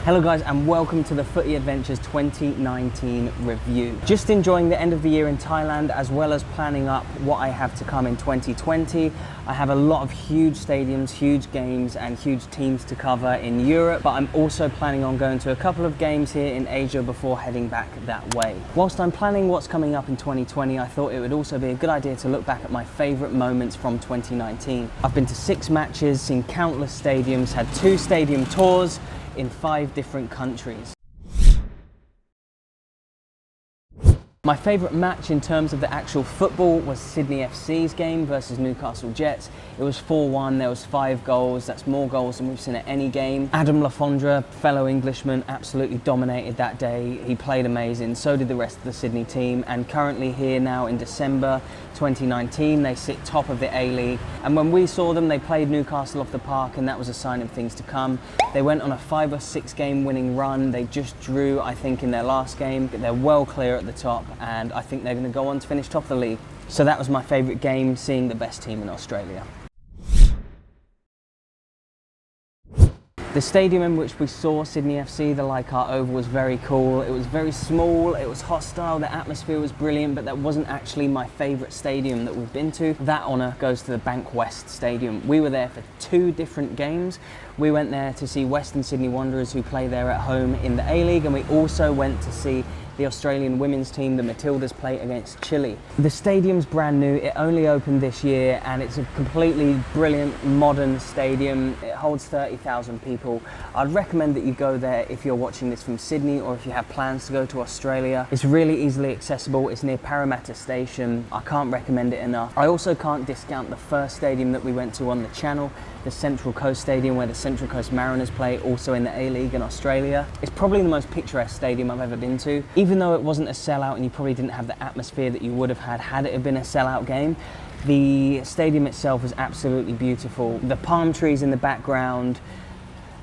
Hello guys and welcome to the Footy Adventures 2019 review. Just enjoying the end of the year in Thailand as well as planning up what I have to come in 2020. I have a lot of huge stadiums, huge games and huge teams to cover in Europe, but I'm also planning on going to a couple of games here in Asia before heading back that way. Whilst I'm planning what's coming up in 2020, I thought it would also be a good idea to look back at my favourite moments from 2019. I've been to 6 matches, seen countless stadiums, had 2 stadium tours in 5 different countries. My favourite match in terms of the actual football was Sydney FC's game versus Newcastle Jets. It was 4-1, there was 5 goals, that's more goals than we've seen at any game. Adam Lafondra, fellow Englishman, absolutely dominated that day. He played amazing, so did the rest of the Sydney team, and currently here now in December 2019, they sit top of the A-League. And when we saw them, they played Newcastle off the park, and that was a sign of things to come. They went on a 5 or 6 game winning run. They just drew, I think, in their last game. They're well clear at the top, and I think they're going to go on to finish top of the league. So that was my favourite game, seeing the best team in Australia. The stadium in which we saw Sydney FC, the Leichhardt Oval, was very cool. It was very small, it was hostile, the atmosphere was brilliant, but that wasn't actually my favourite stadium that we've been to. That honour goes to the Bankwest Stadium. We were there for 2 different games. We went there to see Western Sydney Wanderers, who play there at home in the A-League, and we also went to see the Australian women's team, the Matildas, play against Chile. The stadium's brand new, it only opened this year, and it's a completely brilliant modern stadium. It holds 30,000 people. I'd recommend that you go there if you're watching this from Sydney or if you have plans to go to Australia. It's really easily accessible, it's near Parramatta Station. I can't recommend it enough. I also can't discount the first stadium that we went to on the channel, the Central Coast Stadium, where the Central Coast Mariners play, also in the A-League in Australia. It's probably the most picturesque stadium I've ever been to. Even though it wasn't a sellout and you probably didn't have the atmosphere that you would have had it been a sellout game, the stadium itself was absolutely beautiful. The palm trees in the background,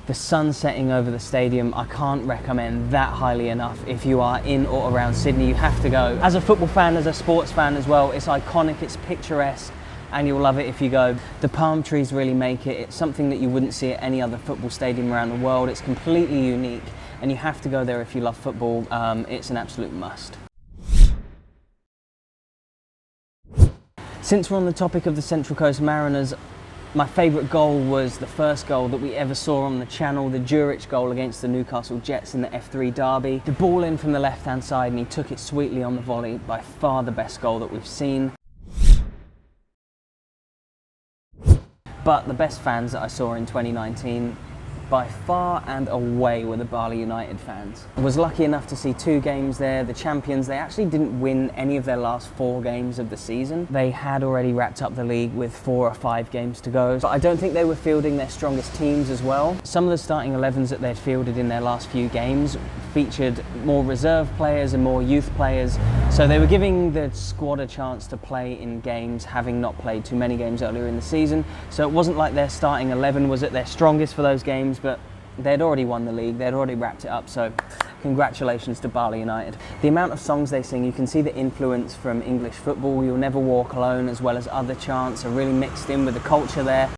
the sun setting over the stadium, I can't recommend that highly enough. If you are in or around Sydney, you have to go. As a football fan, as a sports fan as well, it's iconic, it's picturesque, and you'll love it if you go. The palm trees really make it. It's something that you wouldn't see at any other football stadium around the world. It's completely unique, and you have to go there if you love football. It's an absolute must. Since we're on the topic of the Central Coast Mariners, my favourite goal was the first goal that we ever saw on the channel, the Juric goal against the Newcastle Jets in the F3 derby. The ball in from the left-hand side, and he took it sweetly on the volley. By far the best goal that we've seen. But the best fans that I saw in 2019, by far and away, were the Bali United fans. I was lucky enough to see 2 games there. The champions, they actually didn't win any of their last 4 games of the season. They had already wrapped up the league with 4 or 5 games to go. But I don't think they were fielding their strongest teams as well. Some of the starting 11s that they'd fielded in their last few games featured more reserve players and more youth players. So they were giving the squad a chance to play in games, having not played too many games earlier in the season. So it wasn't like their starting 11 was at their strongest for those games, but they'd already won the league, they'd already wrapped it up, so congratulations to Bali United. The amount of songs they sing, you can see the influence from English football. You'll Never Walk Alone, as well as other chants, are really mixed in with the culture there.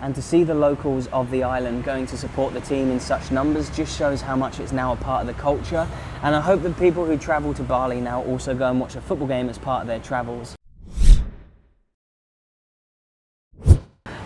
And to see the locals of the island going to support the team in such numbers just shows how much it's now a part of the culture. And I hope that people who travel to Bali now also go and watch a football game as part of their travels.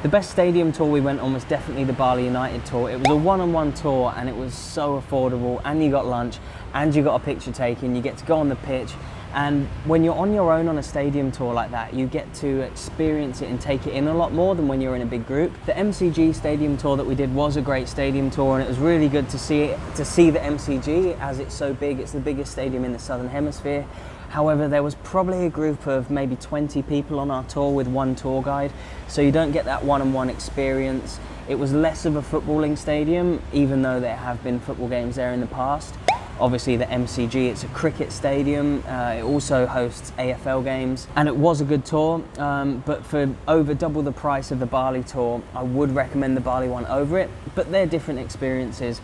The best stadium tour we went on was definitely the Bali United tour. It was a one-on-one tour, and it was so affordable, and you got lunch, and you got a picture taken, you get to go on the pitch. And when you're on your own on a stadium tour like that, you get to experience it and take it in a lot more than when you're in a big group. The MCG stadium tour that we did was a great stadium tour, and it was really good to see the MCG, as it's so big. It's the biggest stadium in the Southern Hemisphere. However, there was probably a group of maybe 20 people on our tour with 1 tour guide, so you don't get that one-on-one experience. It was less of a footballing stadium, even though there have been football games there in the past. obviously the MCG. It's a cricket stadium. It also hosts AFL games, and it was a good tour, but for over double the price of the Bali tour, I would recommend the Bali one over it, but they're different experiences.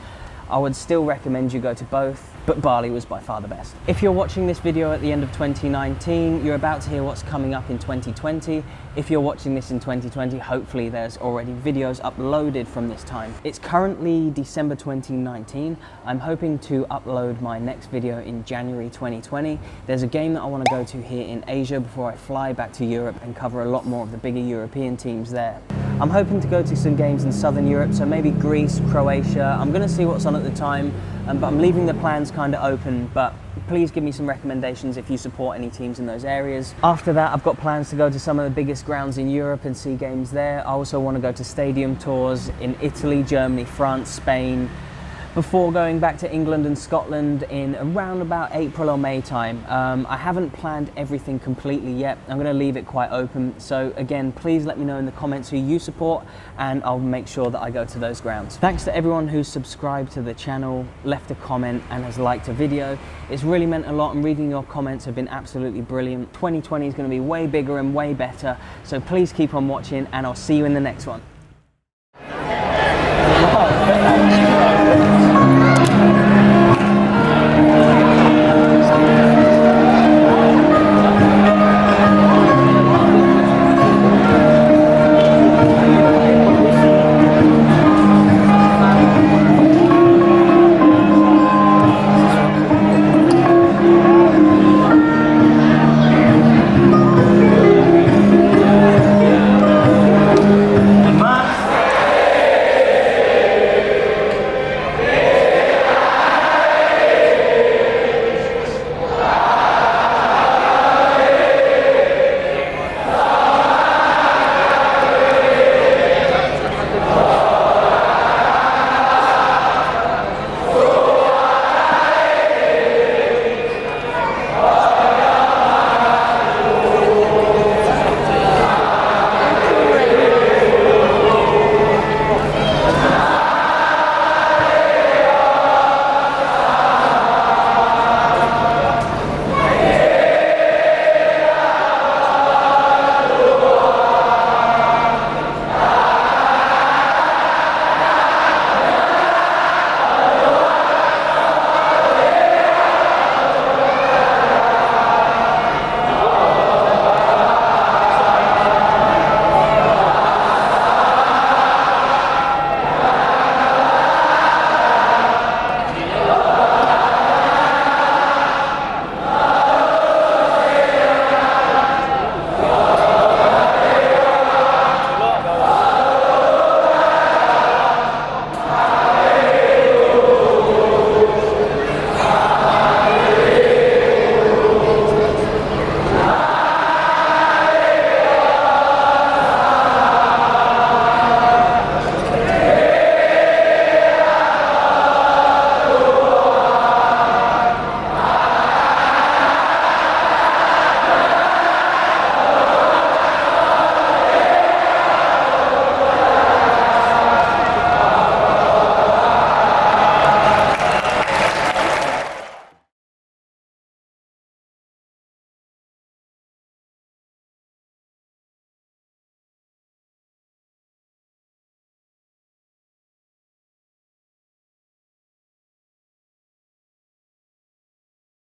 I would still recommend you go to both, but Bali was by far the best. If you're watching this video at the end of 2019, you're about to hear what's coming up in 2020. If you're watching this in 2020, hopefully there's already videos uploaded from this time. It's currently December 2019. I'm hoping to upload my next video in January 2020. There's a game that I want to go to here in Asia before I fly back to Europe and cover a lot more of the bigger European teams there. I'm hoping to go to some games in Southern Europe, so maybe Greece, Croatia. I'm going to see what's on at the time, but I'm leaving the plans kind of open, but please give me some recommendations if you support any teams in those areas. After that, I've got plans to go to some of the biggest grounds in Europe and see games there. I also want to go to stadium tours in Italy, Germany, France, Spain, before going back to England and Scotland in around about April or May time. I haven't planned everything completely yet. I'm going to leave it quite open. So again, please let me know in the comments who you support, and I'll make sure that I go to those grounds. Thanks to everyone who's subscribed to the channel, left a comment, and has liked a video. It's really meant a lot, and reading your comments have been absolutely brilliant. 2020 is going to be way bigger and way better. So please keep on watching, and I'll see you in the next one.